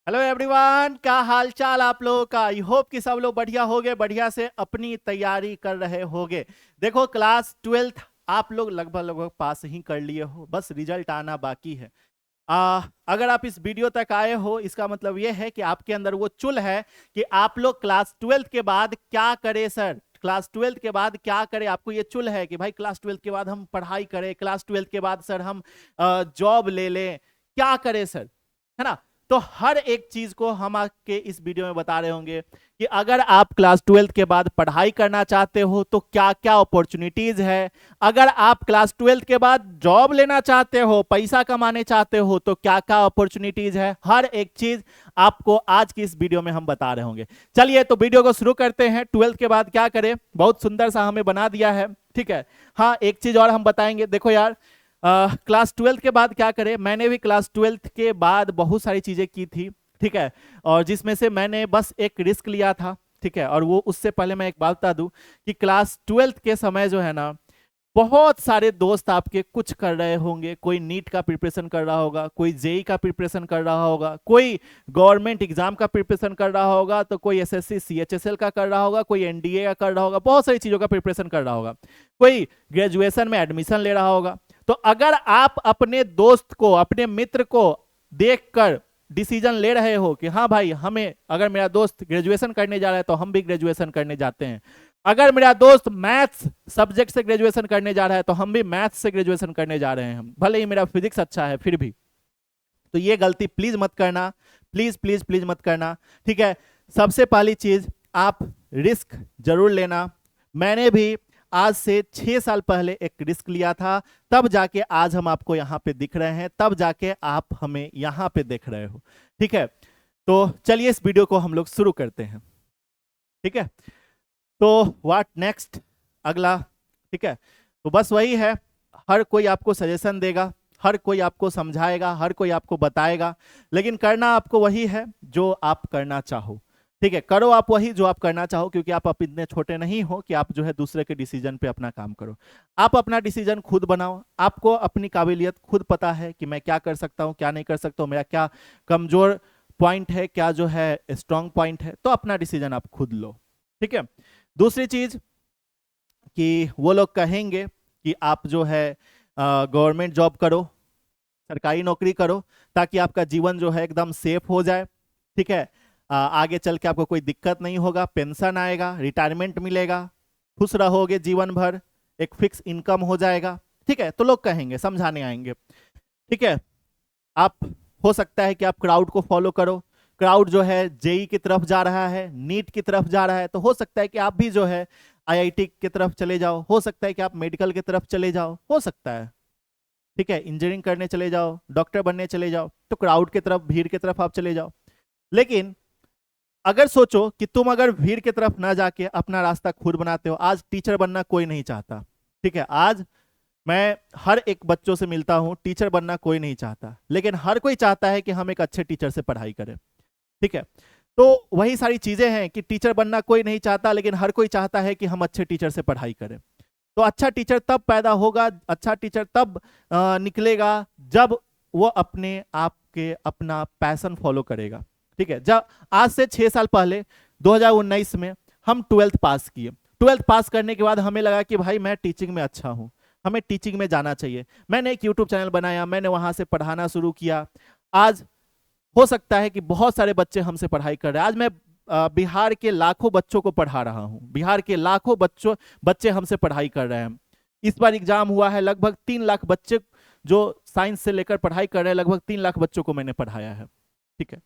Hello everyone, क्या हाल चाल आप लोगों का। आई होप कि सब लोग बढ़िया होगे, बढ़िया से अपनी तैयारी कर रहे होगे। देखो, क्लास ट्वेल्थ आप लोग लगभग लगभग पास ही कर लिए हो, बस रिजल्ट आना बाकी है। अगर आप इस वीडियो तक आए हो, इसका मतलब ये है कि आपके अंदर वो चुल है कि आप लोग क्लास ट्वेल्थ के बाद क्या करें सर। क्लास ट्वेल्थ के बाद क्या करें, आपको ये चुल है कि भाई क्लास ट्वेल्थ के बाद हम पढ़ाई करें, क्लास ट्वेल्थ के बाद सर हम जॉब ले लें, क्या करें सर, है ना। तो हर एक चीज को हम आपके इस वीडियो में बता रहे होंगे कि अगर आप क्लास ट्वेल्थ के बाद पढ़ाई करना चाहते हो तो क्या क्या अपॉर्चुनिटीज है, अगर आप क्लास ट्वेल्थ के बाद जॉब लेना चाहते हो, पैसा कमाने चाहते हो तो क्या क्या अपॉर्चुनिटीज है, हर एक चीज आपको आज की इस वीडियो में हम बता रहे होंगे। चलिए तो वीडियो को शुरू करते हैं। ट्वेल्थ के बाद क्या करें, बहुत सुंदर सा हमें बना दिया है, ठीक है। हाँ, एक चीज और हम बताएंगे। देखो यार, क्लास ट्वेल्थ के बाद क्या करें, मैंने भी क्लास ट्वेल्थ के बाद बहुत सारी चीजें की थी, ठीक है। और जिसमें से मैंने बस एक रिस्क लिया था, ठीक है। और वो उससे पहले मैं एक बात बता दूं कि क्लास ट्वेल्थ के समय जो है ना, बहुत सारे दोस्त आपके कुछ कर रहे होंगे। कोई नीट का प्रिपरेशन कर रहा होगा, कोई जेई का प्रिपरेशन कर रहा होगा, कोई गवर्नमेंट एग्जाम का प्रिपरेशन कर रहा होगा, तो कोई एसएससी सीएचएसएल का कर रहा होगा, कोई एनडीए का कर रहा होगा, बहुत सारी चीजों का प्रिपरेशन कर रहा होगा, कोई ग्रेजुएशन में एडमिशन ले रहा होगा। तो अगर आप अपने दोस्त को, अपने मित्र को देखकर डिसीजन ले रहे हो कि हाँ भाई, हमें, अगर मेरा दोस्त ग्रेजुएशन करने जा रहा है तो हम भी ग्रेजुएशन करने जाते हैं, अगर मेरा दोस्त मैथ्स सब्जेक्ट से ग्रेजुएशन करने जा रहा है तो हम भी मैथ्स से ग्रेजुएशन करने जा रहे हैं, हम भले ही मेरा फिजिक्स अच्छा है फिर भी। तो ये गलती प्लीज मत करना, प्लीज प्लीज प्लीज मत करना, ठीक है। सबसे पहली चीज, आप रिस्क जरूर लेना। मैंने भी आज से 6 साल पहले एक रिस्क लिया था, तब जाके आज हम आपको यहाँ पे दिख रहे हैं, तब जाके आप हमें यहाँ पे देख रहे हो, ठीक है। तो चलिए इस वीडियो को हम लोग शुरू करते हैं, ठीक है। तो व्हाट नेक्स्ट, अगला, ठीक है। तो बस वही है, हर कोई आपको सजेशन देगा, हर कोई आपको समझाएगा, हर कोई आपको बताएगा, लेकिन करना आपको वही है जो आप करना चाहो, ठीक है। करो आप वही जो आप करना चाहो, क्योंकि आप इतने छोटे नहीं हो कि आप जो है दूसरे के डिसीजन पे अपना काम करो। आप अपना डिसीजन खुद बनाओ, आपको अपनी काबिलियत खुद पता है कि मैं क्या कर सकता हूँ, क्या नहीं कर सकता हूँ, मेरा क्या कमजोर पॉइंट है, क्या जो है स्ट्रांग पॉइंट है, तो अपना डिसीजन आप खुद लो, ठीक है। दूसरी चीज कि वो लोग कहेंगे कि आप जो है गवर्नमेंट जॉब करो, सरकारी नौकरी करो, ताकि आपका जीवन जो है एकदम सेफ हो जाए, ठीक है। आगे चल के आपको कोई दिक्कत नहीं होगा, पेंशन आएगा, रिटायरमेंट मिलेगा, खुश रहोगे जीवन भर, एक फिक्स इनकम हो जाएगा, ठीक है। तो लोग कहेंगे, समझाने आएंगे, ठीक है। आप, हो सकता है कि आप क्राउड को फॉलो करो, क्राउड जो है जेई की तरफ जा रहा है, नीट की तरफ जा रहा है, तो हो सकता है कि आप भी जो है आईआईटी की तरफ चले जाओ, हो सकता है कि आप मेडिकल की तरफ चले जाओ, हो सकता है, ठीक है, इंजीनियरिंग करने चले जाओ, डॉक्टर बनने चले जाओ, तो क्राउड की तरफ, भीड़ की तरफ आप चले जाओ। लेकिन अगर सोचो कि तुम अगर भीड़ की तरफ ना जाके अपना रास्ता खुद बनाते हो, आज टीचर बनना कोई नहीं चाहता, ठीक है। आज मैं हर एक बच्चों से मिलता हूं, टीचर बनना कोई नहीं चाहता, लेकिन हर कोई चाहता है कि हम एक अच्छे टीचर से पढ़ाई करें, ठीक है। तो वही सारी चीजें हैं कि टीचर बनना कोई नहीं चाहता, लेकिन हर कोई चाहता है कि हम अच्छे टीचर से पढ़ाई करें। तो अच्छा टीचर तब पैदा होगा, अच्छा टीचर तब निकलेगा जब वो अपने आप के अपना पैशन फॉलो करेगा, ठीक है। जब आज से 6 साल पहले 2019 में हम ट्वेल्थ पास किए, ट्वेल्थ पास करने के बाद हमें लगा कि भाई मैं टीचिंग में अच्छा हूँ, हमें टीचिंग में जाना चाहिए। मैंने एक यूट्यूब चैनल बनाया, मैंने वहां से पढ़ाना शुरू किया। आज हो सकता है कि बहुत सारे बच्चे हमसे पढ़ाई कर रहे हैं। आज मैं बिहार के लाखों बच्चों को पढ़ा रहा हूँ, बिहार के लाखों बच्चे हमसे पढ़ाई कर रहे हैं। इस बार एग्जाम हुआ है, लगभग 3 लाख बच्चे जो साइंस से लेकर पढ़ाई कर रहे हैं, लगभग 3 लाख बच्चों को मैंने पढ़ाया है, ठीक है।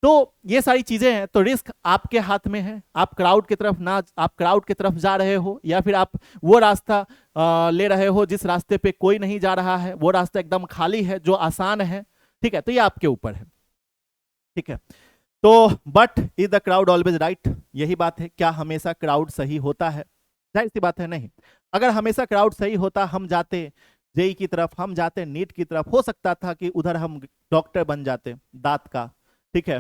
तो ये सारी चीजें हैं, तो रिस्क आपके हाथ में है। आप क्राउड की तरफ ना, आप क्राउड की तरफ जा रहे हो, या फिर आप वो रास्ता ले रहे हो जिस रास्ते पे कोई नहीं जा रहा है, वो रास्ता एकदम खाली है जो आसान है, ठीक है। तो ये आपके ऊपर है, ठीक है। तो but is the crowd always right, यही बात है, क्या हमेशा क्राउड सही होता है? जाहिर सी बात है नहीं। अगर हमेशा क्राउड सही होता, हम जाते जेई की तरफ, हम जाते नीट की तरफ, हो सकता था कि उधर हम डॉक्टर बन जाते दांत का, ठीक है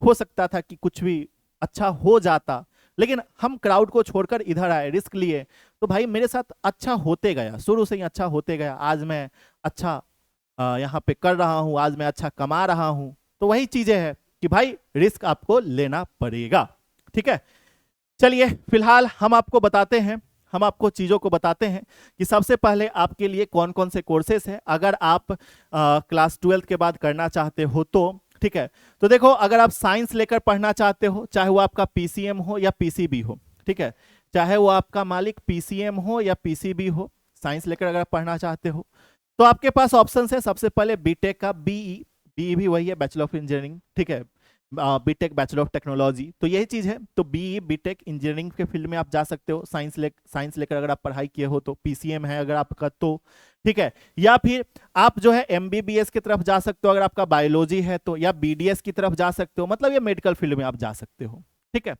हो सकता था कि कुछ भी अच्छा हो जाता, लेकिन हम क्राउड को छोड़कर इधर आए, रिस्क लिए, तो भाई मेरे साथ अच्छा होते गया, शुरू से ही अच्छा होते गया। आज मैं अच्छा यहाँ पे कर रहा हूँ, आज मैं अच्छा कमा रहा हूँ। तो वही चीजें हैं, कि भाई रिस्क आपको लेना पड़ेगा। ठीक है, चलिए फिलहाल हम आपको बताते हैं, हम आपको चीजों को बताते हैं कि सबसे पहले आपके लिए कौन कौन से कोर्सेस हैं अगर आप क्लास 12 के बाद करना चाहते हो तो। ठीक है, तो देखो अगर आप साइंस लेकर पढ़ना चाहते हो, चाहे वो आपका पीसीएम हो या पीसीबी हो, ठीक है, चाहे वो आपका मालिक पीसीएम हो या पीसीबी हो, साइंस लेकर अगर आप पढ़ना चाहते हो तो आपके पास ऑप्शन है सबसे पहले बीटेक का, बीई, बीई भी वही है, बैचलर ऑफ इंजीनियरिंग। ठीक है, बीटेक बैचलर ऑफ टेक्नोलॉजी, तो यही चीज है। तो बीई बीटेक इंजीनियरिंग के फील्ड में आप जा सकते हो, साइंस लेकर अगर आप पढ़ाई किए हो तो, पीसीएम है अगर आपका तो। ठीक है, या फिर आप जो है एमबीबीएस की तरफ जा सकते हो अगर आपका बायोलॉजी है तो, या बीडीएस की तरफ जा सकते हो, मतलब ये मेडिकल फील्ड में आप जा सकते हो। ठीक है,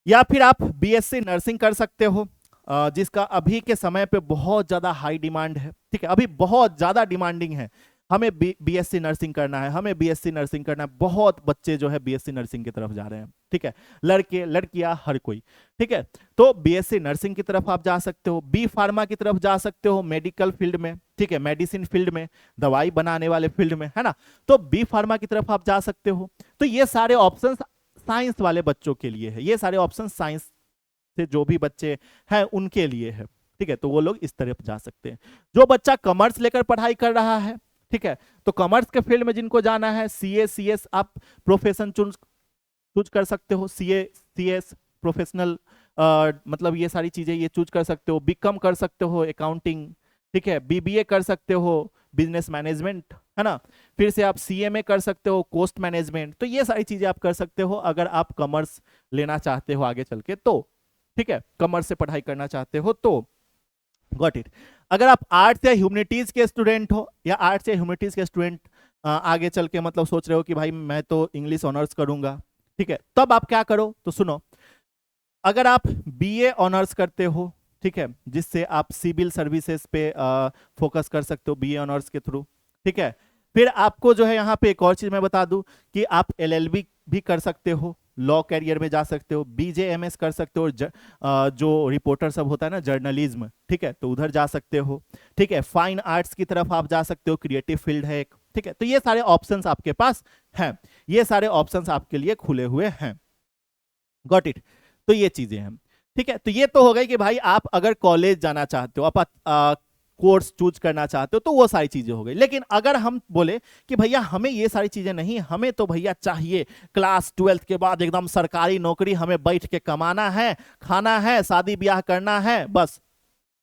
या फिर आप बीएससी नर्सिंग कर सकते हो, जिसका अभी के समय पे बहुत ज्यादा हाई डिमांड है। ठीक है, अभी बहुत ज्यादा डिमांडिंग है, हमें बीएससी नर्सिंग करना है, हमें बीएससी नर्सिंग करना है, बहुत बच्चे जो है बीएससी नर्सिंग की तरफ जा रहे हैं। ठीक है, लड़के लड़कियां हर कोई। ठीक है, तो बीएससी नर्सिंग की तरफ आप जा सकते हो, बी फार्मा की तरफ जा सकते हो मेडिकल फील्ड में। ठीक है, मेडिसिन फील्ड में, दवाई बनाने वाले फील्ड में, है ना, तो बी फार्मा की तरफ आप जा सकते हो। तो ये सारे ऑप्शन साइंस वाले बच्चों के लिए है, ये सारे ऑप्शन साइंस से जो भी बच्चे हैं उनके लिए है। ठीक है, तो वो लोग इस तरफ जा सकते हैं। जो बच्चा कॉमर्स लेकर पढ़ाई कर रहा है, ठीक है, तो कॉमर्स के फील्ड में जिनको जाना है, सीए सीएस आप प्रोफेशन चूज कर सकते हो, सीए सीएस प्रोफेशनल, मतलब ये सारी चीजें ये चूज कर सकते हो। बीकॉम कर सकते हो, अकाउंटिंग। ठीक है, बीबीए कर सकते हो, बिजनेस मैनेजमेंट, है ना, फिर से आप सीएमए कर सकते हो, कोस्ट मैनेजमेंट। तो ये सारी चीजें आप कर सकते हो अगर आप कॉमर्स लेना चाहते हो आगे चल के तो। ठीक है, कॉमर्स से पढ़ाई करना चाहते हो तो। Got it. अगर आप आर्ट्स या ह्यूमैनिटीज के स्टूडेंट हो, या आर्ट्स या ह्यूमैनिटीज के स्टूडेंट आगे चल के मतलब सोच रहे हो कि भाई मैं तो इंग्लिश ऑनर्स करूंगा, ठीक है, तब आप क्या करो तो सुनो। अगर आप बीए ऑनर्स करते हो, ठीक है, जिससे आप सिविल सर्विसेज पे फोकस कर सकते हो बीए ऑनर्स के थ्रू। ठीक है, फिर आपको जो है यहाँ पे एक और चीज मैं बता दूं कि आप एलएलबी भी कर सकते हो, लॉ कैरियर में जा सकते हो, बीजेएमएस कर सकते हो, जो रिपोर्टर सब होता है ना, जर्नलिज्म, ठीक है, तो उधर जा सकते हो। ठीक है, फाइन आर्ट्स की तरफ आप जा सकते हो, क्रिएटिव फील्ड है एक। ठीक है, तो ये सारे ऑप्शंस आपके पास हैं, ये सारे ऑप्शंस आपके लिए खुले हुए हैं। Got it. तो ये चीजें हैं। ठीक है, तो ये तो हो गई कि भाई आप अगर कॉलेज जाना चाहते हो, आप कोर्स चूज करना चाहते हो तो वो सारी चीजें हो गई। लेकिन अगर हम बोले कि भैया हमें ये सारी चीजें नहीं, हमें तो भैया चाहिए क्लास 12 के बाद एकदम सरकारी नौकरी, हमें बैठ के कमाना है, खाना है, शादी ब्याह करना है, बस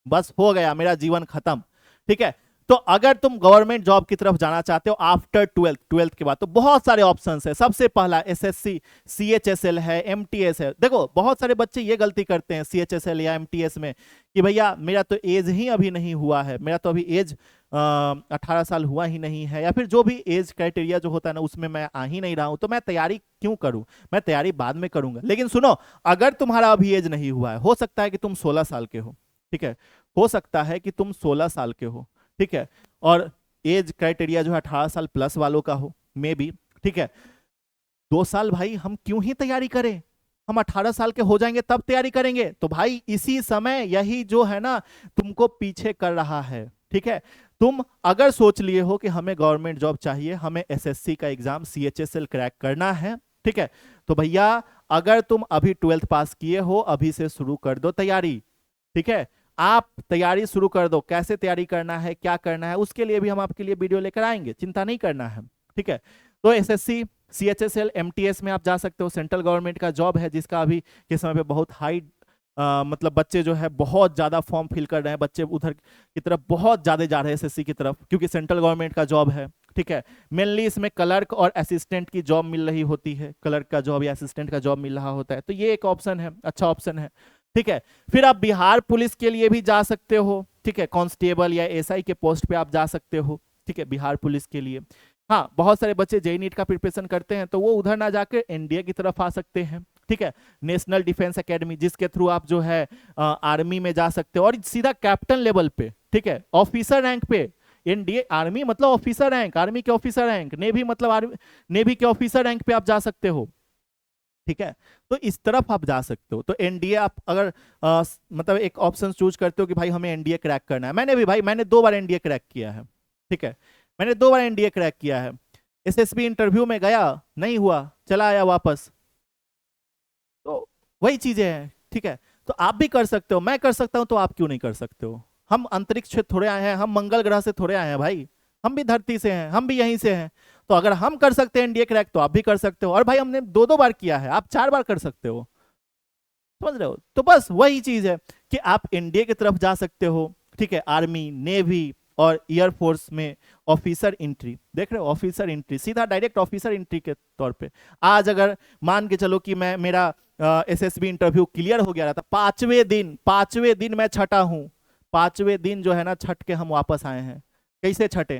बस हो गया, मेरा जीवन खत्म। ठीक है, तो अगर तुम गवर्नमेंट जॉब की तरफ जाना चाहते हो आफ्टर 12th के बाद, तो बहुत सारे ऑप्शंस है। सबसे पहला एसएससी, सीएचएसएल है, एमटीएस है। देखो बहुत सारे बच्चे ये गलती करते हैं सीएचएसएल या एमटीएस में कि भैया मेरा तो एज ही अभी नहीं हुआ है, मेरा तो अभी एज 18 साल हुआ ही नहीं है, या फिर जो भी एज क्राइटेरिया जो होता है ना उसमें मैं आ ही नहीं रहा हूं, तो मैं तैयारी क्यों करूं, मैं तैयारी बाद में करूंगा। लेकिन सुनो, अगर तुम्हारा अभी एज नहीं हुआ है, हो सकता है कि तुम 16 साल के हो, ठीक है, हो सकता है कि तुम 16 साल के हो, ठीक है, और एज क्राइटेरिया जो है 18 साल प्लस वालों का हो मे बी। ठीक है, 2 साल भाई हम क्यों ही तैयारी करें, हम 18 साल के हो जाएंगे तब तैयारी करेंगे। तो भाई इसी समय यही जो है ना तुमको पीछे कर रहा है। ठीक है, तुम अगर सोच लिए हो कि हमें गवर्नमेंट जॉब चाहिए, हमें एसएससी का एग्जाम सीएचएसएल क्रैक करना है, ठीक है, तो भैया अगर तुम अभी 12th पास किए हो, अभी से शुरू कर दो तैयारी। ठीक है, आप तैयारी शुरू कर दो। कैसे तैयारी करना है, क्या करना है, उसके लिए भी हम आपके लिए वीडियो लेकर आएंगे, चिंता नहीं करना है। ठीक है, तो एसएससी, सीएचएसएल, एमटीएस में आप जा सकते हो। सेंट्रल गवर्नमेंट का जॉब है जिसका अभी के समय पे बहुत हाई मतलब बच्चे जो है बहुत ज्यादा फॉर्म फिल कर रहे हैं, बच्चे उधर की तरफ बहुत ज्यादा जा रहे हैं एसएससी की तरफ, क्योंकि सेंट्रल गवर्नमेंट का जॉब है। ठीक है, मेनली इसमें क्लर्क और असिस्टेंट की जॉब मिल रही होती है, क्लर्क का जॉब या असिस्टेंट का जॉब मिल रहा होता है, तो ये एक ऑप्शन है, अच्छा ऑप्शन है। ठीक है, फिर आप बिहार पुलिस के लिए भी जा सकते हो। ठीक है, कांस्टेबल या एसआई के पोस्ट पे आप जा सकते हो। ठीक है, बिहार पुलिस के लिए। हाँ, बहुत सारे बच्चे जेईई नीट का प्रिपरेशन करते हैं तो वो उधर ना जाकर एनडीए की तरफ आ सकते हैं। ठीक है, नेशनल डिफेंस एकेडमी, जिसके थ्रू आप जो है आर्मी में जा सकते हो और सीधा कैप्टन लेवल पे, ठीक है, ऑफिसर रैंक पे। एनडीए आर्मी मतलब ऑफिसर रैंक, आर्मी के ऑफिसर रैंक, नेवी मतलब आर्मी, नेवी के ऑफिसर रैंक पे आप जा सकते हो। ठीक है, तो इस तरफ आप जा सकते हो। तो एनडीए आप अगर मतलब एक ऑप्शन चूज करते हो कि भाई हमें एनडीए क्रैक करना है, मैंने भी भाई मैंने 2 बार एनडीए क्रैक किया है। ठीक है, मैंने 2 बार एनडीए क्रैक किया है। एसएसबी इंटरव्यू में गया, नहीं हुआ, चला आया वापस। तो वही चीजें हैं, ठीक है। तो आप भी कर सकते हो, मैं कर सकता हूं, तो आप क्यों नहीं कर सकते हो? हम अंतरिक्ष से थोड़े आए हैं, हम मंगल ग्रह से थोड़े आए हैं भाई, हम भी धरती से हैं, हम भी यहीं से हैं। तो अगर हम कर सकते हैं एनडीए क्रैक, तो आप भी कर सकते हो। और भाई हमने 2-2 बार किया है, आप 4 बार कर सकते हो, समझ रहे हो? तो बस वही चीज है कि आप एनडीए की तरफ जा सकते हो, ठीक है। आर्मी, नेवी और एयरफोर्स में ऑफिसर एंट्री, देख रहे हो, ऑफिसर एंट्री, सीधा डायरेक्ट ऑफिसर एंट्री के तौर पे। आज अगर मान के चलो कि मैं, मेरा एसएसबी इंटरव्यू क्लियर हो गया था, 5वें दिन मैं छटा हूं, 5वें दिन जो है ना, छट के हम वापस आए हैं। कैसे छटे?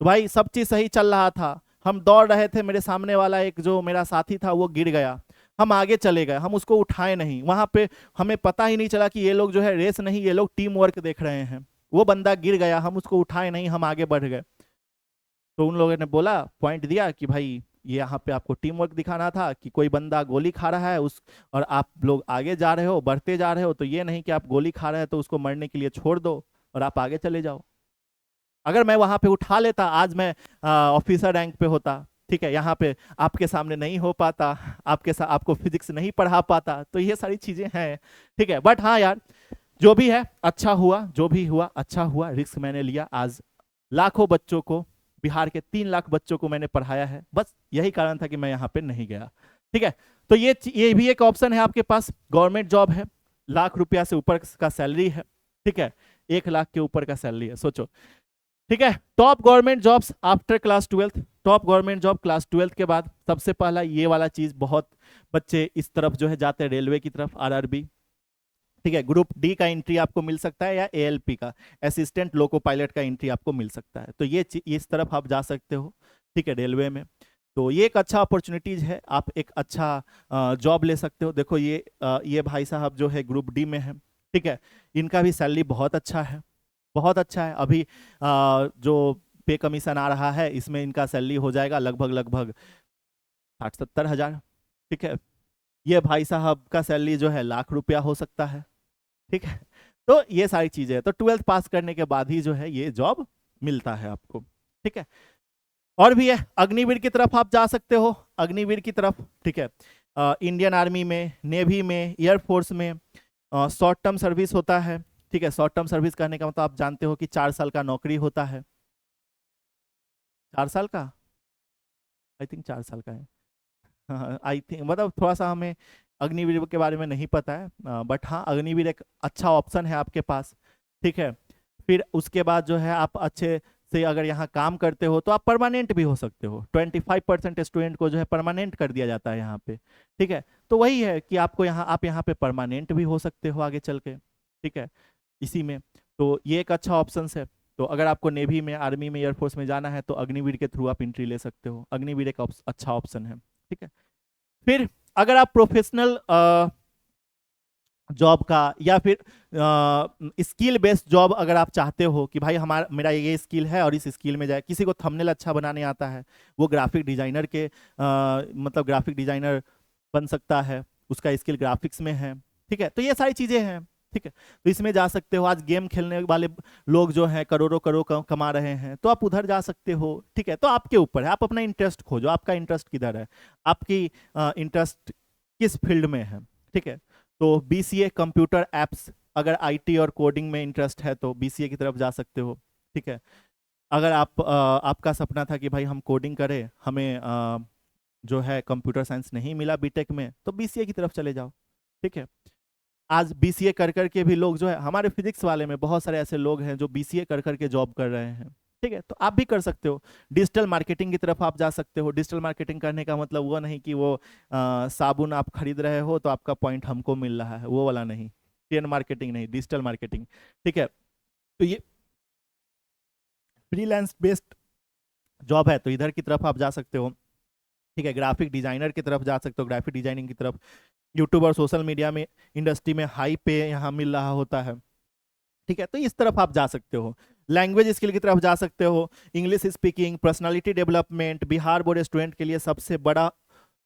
तो भाई सब चीज सही चल रहा था, हम दौड़ रहे थे, मेरे सामने वाला एक जो मेरा साथी था वो गिर गया, हम आगे चले गए, हम उसको उठाए नहीं, वहां पे हमें पता ही नहीं चला कि ये लोग जो है रेस नहीं, ये लोग टीम वर्क देख रहे हैं। वो बंदा गिर गया, हम उसको उठाए नहीं, हम आगे बढ़ गए। तो उन लोगों ने बोला, पॉइंट दिया कि भाई ये यहाँ पे आपको टीम वर्क दिखाना था, कि कोई बंदा गोली खा रहा है उस, और आप लोग आगे जा रहे हो, बढ़ते जा रहे हो, तो ये नहीं कि आप गोली खा रहे हैं तो उसको मरने के लिए छोड़ दो और आप आगे चले जाओ। अगर मैं वहां पे उठा लेता, आज मैं ऑफिसर रैंक पे होता, ठीक है। यहाँ पे आपके सामने नहीं हो पाता, आपके साथ आपको फिजिक्स नहीं पढ़ा पाता। तो ये सारी चीजें हैं, ठीक है। बट हाँ यार, जो भी है अच्छा हुआ, जो भी हुआ अच्छा हुआ, रिस्क मैंने लिया। आज लाखों बच्चों को, बिहार के 3 लाख बच्चों को मैंने पढ़ाया है, बस यही कारण था कि मैं यहाँ पे नहीं गया, ठीक है। तो ये भी एक ऑप्शन है आपके पास, गवर्नमेंट जॉब है, लाख रुपया से ऊपर का सैलरी है, ठीक है, 1 लाख के ऊपर का सैलरी है, सोचो, ठीक है। Top government jobs after class 12, top government job class 12 के बाद सबसे पहला ये वाला चीज, बहुत बच्चे इस तरफ जो है जाते हैं, रेलवे की तरफ, आरआरबी, ठीक है। ग्रुप डी का एंट्री आपको मिल सकता है, या एएलपी का, असिस्टेंट लोको पायलट का एंट्री आपको मिल सकता है। तो ये इस तरफ आप जा सकते हो, ठीक है, रेलवे में। तो ये एक अच्छा अपॉर्चुनिटीज है, आप एक अच्छा जॉब ले सकते हो। देखो ये भाई साहब जो है ग्रुप डी में है, ठीक है, इनका भी सैलरी बहुत अच्छा है, बहुत अच्छा है। अभी जो पे कमीशन आ रहा है, इसमें इनका सैलरी हो जाएगा लगभग लगभग 60-70 हज़ार, ठीक है। ये भाई साहब का सैलरी जो है लाख रुपया हो सकता है, ठीक है। तो ये सारी चीजें हैं। तो 12th पास करने के बाद ही जो है ये जॉब मिलता है आपको, ठीक है। और भी है, अग्निवीर की तरफ आप जा सकते हो, अग्निवीर की तरफ, ठीक है। इंडियन आर्मी में, नेवी में, एयरफोर्स में शॉर्ट टर्म सर्विस होता है, ठीक है। शॉर्ट टर्म सर्विस करने का मतलब आप जानते हो कि 4 साल का नौकरी होता है, 4 साल का, आई थिंक 4 साल का है, हाँ आई थिंक, मतलब थोड़ा सा हमें अग्निवीर के बारे में नहीं पता है, बट हाँ अग्निवीर एक अच्छा ऑप्शन है आपके पास, ठीक है। फिर उसके बाद जो है आप अच्छे से अगर यहाँ काम करते हो तो आप परमानेंट भी हो सकते हो, 25% स्टूडेंट को जो है परमानेंट कर दिया जाता है यहाँ पे, ठीक है। तो वही है कि आपको यहाँ, आप यहाँ पे परमानेंट भी हो सकते हो आगे चल के, ठीक है, इसी में। तो ये एक अच्छा ऑप्शन है। तो अगर आपको नेवी में, आर्मी में, एयरफोर्स में जाना है तो अग्निवीर के थ्रू आप एंट्री ले सकते हो, अग्निवीर एक अच्छा ऑप्शन है, ठीक है। फिर अगर आप प्रोफेशनल जॉब का, या फिर स्किल बेस्ड जॉब अगर आप चाहते हो कि भाई हमारा, मेरा ये स्किल है और इस स्किल में जाए, किसी को थंबनेल अच्छा बनाने आता है, वो ग्राफिक डिजाइनर के मतलब ग्राफिक डिजाइनर बन सकता है, उसका स्किल ग्राफिक्स में है, ठीक है। तो ये सारी चीजें हैं, ठीक है। तो इसमें जा सकते हो। आज गेम खेलने वाले लोग जो हैं करोड़ों करोड़ कमा रहे हैं, तो आप उधर जा सकते हो, ठीक है। तो आपके ऊपर है, आप अपना इंटरेस्ट खोजो, आपका इंटरेस्ट किधर है, आपकी इंटरेस्ट किस फील्ड में है, ठीक है। तो बीसीए कंप्यूटर एप्स, अगर आईटी और कोडिंग में इंटरेस्ट है तो बीसीए की तरफ जा सकते हो, ठीक है। अगर आपका सपना था कि भाई हम कोडिंग करें, हमें जो है कंप्यूटर साइंस नहीं मिला बीटेक में, तो बीसीए की तरफ चले जाओ, ठीक है। आज बीसीए कर करके भी लोग जो है, हमारे फिजिक्स वाले में बहुत सारे ऐसे लोग हैं जो बीसीए कर करके जॉब कर रहे हैं, ठीक है। तो आप भी कर सकते हो। डिजिटल मार्केटिंग की तरफ आप जा सकते हो। डिजिटल मार्केटिंग करने का मतलब वो नहीं कि वो साबुन आप खरीद रहे हो तो आपका पॉइंट हमको मिल रहा है, वो वाला नहीं, शेयर मार्केटिंग नहीं, डिजिटल मार्केटिंग, ठीक है। तो ये फ्रीलांस बेस्ड जॉब है, तो इधर की तरफ आप जा सकते हो, ठीक है। ग्राफिक डिजाइनर की तरफ जा सकते हो, ग्राफिक डिजाइनिंग की तरफ। यूट्यूब और सोशल मीडिया में, इंडस्ट्री में हाई पे यहाँ मिल रहा होता है, ठीक है। तो इस तरफ आप जा सकते हो। लैंग्वेज स्किल की तरफ जा सकते हो, English speaking, personality development, Bihar board student के लिए सबसे बड़ा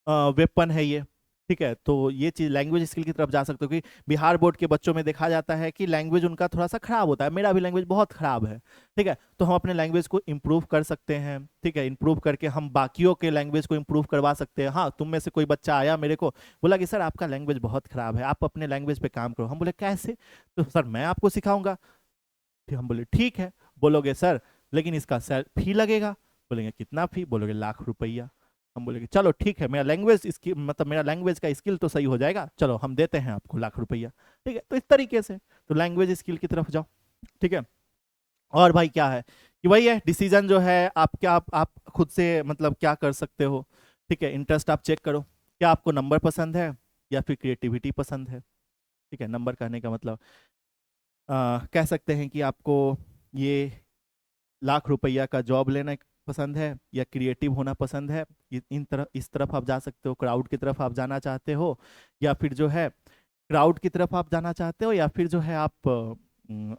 वेपन है ये, ठीक है, तो ये चीज लैंग्वेज स्किल की तरफ जा सकते हो कि बिहार बोर्ड के बच्चों में देखा जाता है कि लैंग्वेज उनका थोड़ा सा खराब होता है, मेरा भी लैंग्वेज बहुत खराब है। ठीक है, तो हम अपने लैंग्वेज को इम्प्रूव कर सकते हैं। ठीक है, इम्प्रूव करके हम बाकियों के लैंग्वेज को इम्प्रूव करवा सकते हैं। हाँ, तुम में से कोई बच्चा आया मेरे को, बोला कि सर आपका लैंग्वेज बहुत खराब है, आप अपने लैंग्वेज पे काम करो। हम बोले कैसे? तो सर मैं आपको सिखाऊंगा। फिर हम बोले ठीक है। बोलोगे सर लेकिन इसका फी लगेगा। बोलेंगे कितना फी? बोलोगे ₹1,00,000। हम बोलेंगे चलो ठीक है, मेरा लैंग्वेज इसकी मतलब मेरा लैंग्वेज का स्किल तो सही हो जाएगा, चलो हम देते हैं आपको ₹1,00,000। ठीक है, तो इस तरीके से तो लैंग्वेज स्किल की तरफ जाओ। ठीक है, और भाई क्या है कि वही है डिसीजन जो है आप क्या आप खुद से मतलब क्या कर सकते हो। ठीक है, इंटरेस्ट आप चेक करो, क्या आपको नंबर पसंद है या फिर क्रिएटिविटी पसंद है। ठीक है, नंबर कहने का मतलब कह सकते हैं कि आपको ये ₹1,00,000 का जॉब लेना पसंद है या क्रिएटिव होना पसंद है। इन तरफ इस तरफ आप जा सकते हो, क्राउड की तरफ आप जाना चाहते हो, या फिर जो है क्राउड की तरफ आप जाना चाहते हो, या फिर जो है आप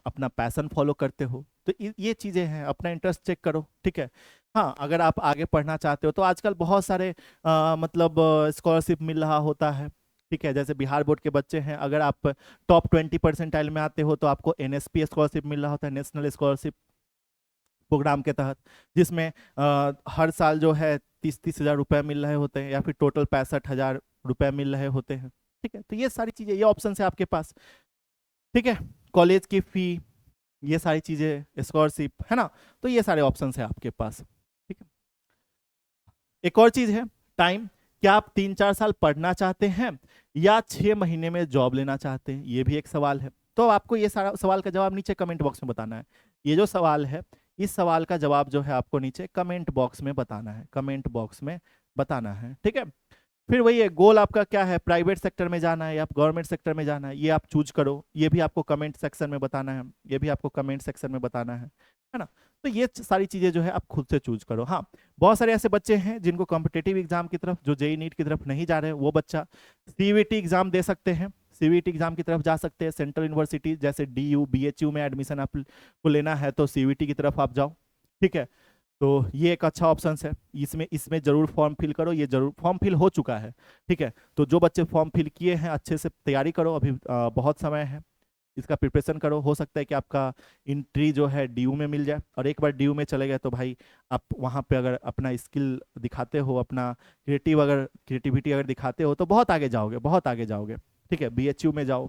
अपना पैशन फॉलो करते हो। तो ये चीज़ें हैं, अपना इंटरेस्ट चेक करो। ठीक है, हाँ अगर आप आगे पढ़ना चाहते हो तो आजकल बहुत सारे मतलब स्कॉलरशिप मिल रहा होता है। ठीक है, जैसे बिहार बोर्ड के बच्चे हैं, अगर आप टॉप 20% में आते हो तो आपको NSP स्कॉलरशिप मिल रहा होता है, नेशनल स्कॉलरशिप प्रोग्राम के तहत, जिसमें हर साल जो है 30-30 हज़ार रुपए मिल रहे होते हैं, या फिर टोटल 65 हज़ार रुपए मिल रहे होते हैं। ठीक है, तो ये सारी चीज़ें, ये ऑप्शन है आपके पास। ठीक है, कॉलेज की फी, ये सारी चीज़ें, स्कॉलरशिप है ना, तो ये सारे ऑप्शन है आपके पास। ठीक है, एक और चीज़ है टाइम। क्या आप 3-4 साल पढ़ना चाहते हैं या 6 महीने में जॉब लेना चाहते हैं, ये भी एक सवाल है। तो आपको ये सारा सवाल का जवाब नीचे कमेंट बॉक्स में बताना है। ये जो सवाल है, इस सवाल का जवाब जो है आपको नीचे कमेंट बॉक्स में बताना है, कमेंट बॉक्स में बताना है। ठीक है, फिर वही है, गोल आपका क्या है, प्राइवेट सेक्टर में जाना है या गवर्नमेंट सेक्टर में जाना है, ये आप चूज करो। ये भी आपको कमेंट सेक्शन में बताना है, ये भी आपको कमेंट सेक्शन में बताना है ना। तो ये सारी चीजें जो है आप खुद से चूज करो। हाँ, बहुत सारे ऐसे बच्चे हैं जिनको कॉम्पिटेटिव एग्जाम की तरफ, जो जेई नीट की तरफ नहीं जा रहे हैं, वो बच्चा सीवीटी एग्जाम दे सकते हैं, सीवीटी एग्जाम की तरफ जा सकते हैं। सेंट्रल यूनिवर्सिटी जैसे DU BHU में एडमिशन आपको लेना है तो सीवीटी की तरफ आप जाओ। ठीक है, तो ये एक अच्छा ऑप्शन है, इसमें इसमें जरूर फॉर्म फिल करो, ये जरूर फॉर्म फिल हो चुका है। ठीक है, तो जो बच्चे फॉर्म फिल किए हैं अच्छे से तैयारी करो, अभी बहुत समय है, इसका प्रिपरेशन करो। हो सकता है कि आपका एंट्री जो है DU में मिल जाए, और एक बार DU में चले गए तो भाई आप वहाँ पे अगर अपना स्किल दिखाते हो, अपना क्रिएटिविटी अगर दिखाते हो तो बहुत आगे जाओगे, बहुत आगे जाओगे। ठीक है, BHU में जाओ।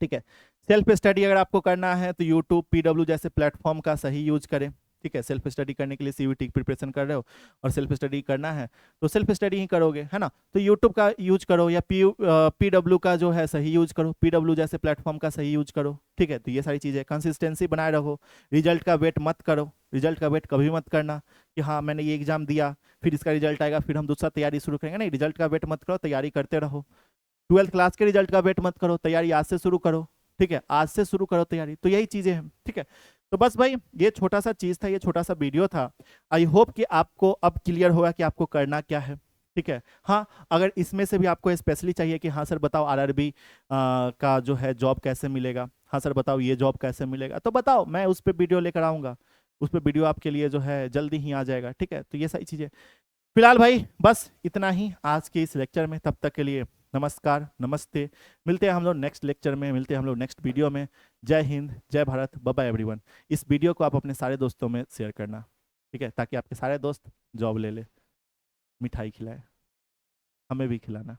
ठीक है, सेल्फ स्टडी अगर आपको करना है तो यूट्यूब PW जैसे प्लेटफॉर्म का सही यूज करें। ठीक है, सेल्फ स्टडी करने के लिए सीवीटी की प्रिपरेशन कर रहे हो और सेल्फ स्टडी करना है तो सेल्फ स्टडी ही करोगे, है ना। तो यूट्यूब का यूज करो, या PW का जो है सही यूज करो, PW जैसे प्लेटफॉर्म का सही यूज करो। ठीक है, तो ये सारी चीज़ें, कंसिस्टेंसी बनाए रखो, रिजल्ट का वेट मत करो, रिजल्ट का वेट कभी मत करना कि हाँ मैंने ये एग्जाम दिया फिर इसका रिजल्ट आएगा फिर हम दूसरा तैयारी शुरू करेंगे, नहीं, रिजल्ट का वेट मत करो, तैयारी करते रहो। 12th क्लास के रिजल्ट का वेट मत करो, तैयारी आज से शुरू करो। ठीक है, आज से शुरू करो तैयारी। तो यही चीजें हैं। ठीक है, तो बस भाई ये छोटा सा चीज था, ये छोटा सा वीडियो था। आई होप कि आपको अब क्लियर होगा कि आपको करना क्या है। ठीक है, हाँ अगर इसमें से भी आपको स्पेशली चाहिए कि हाँ सर बताओ RRB का जो है जॉब कैसे मिलेगा, हाँ सर बताओ ये जॉब कैसे मिलेगा, तो बताओ, मैं उस पर वीडियो लेकर आऊँगा, उस पर वीडियो आपके लिए जो है जल्दी ही आ जाएगा। ठीक है, तो ये सारी चीज़ें फिलहाल भाई बस इतना ही आज के इस लेक्चर में। तब तक के लिए नमस्कार, नमस्ते, मिलते हैं हम लोग नेक्स्ट लेक्चर में, मिलते हैं हम लोग नेक्स्ट वीडियो में। जय हिंद, जय भारत, बाय बाय एवरीवन। इस वीडियो को आप अपने सारे दोस्तों में शेयर करना, ठीक है, ताकि आपके सारे दोस्त जॉब ले ले, मिठाई खिलाए, हमें भी खिलाना।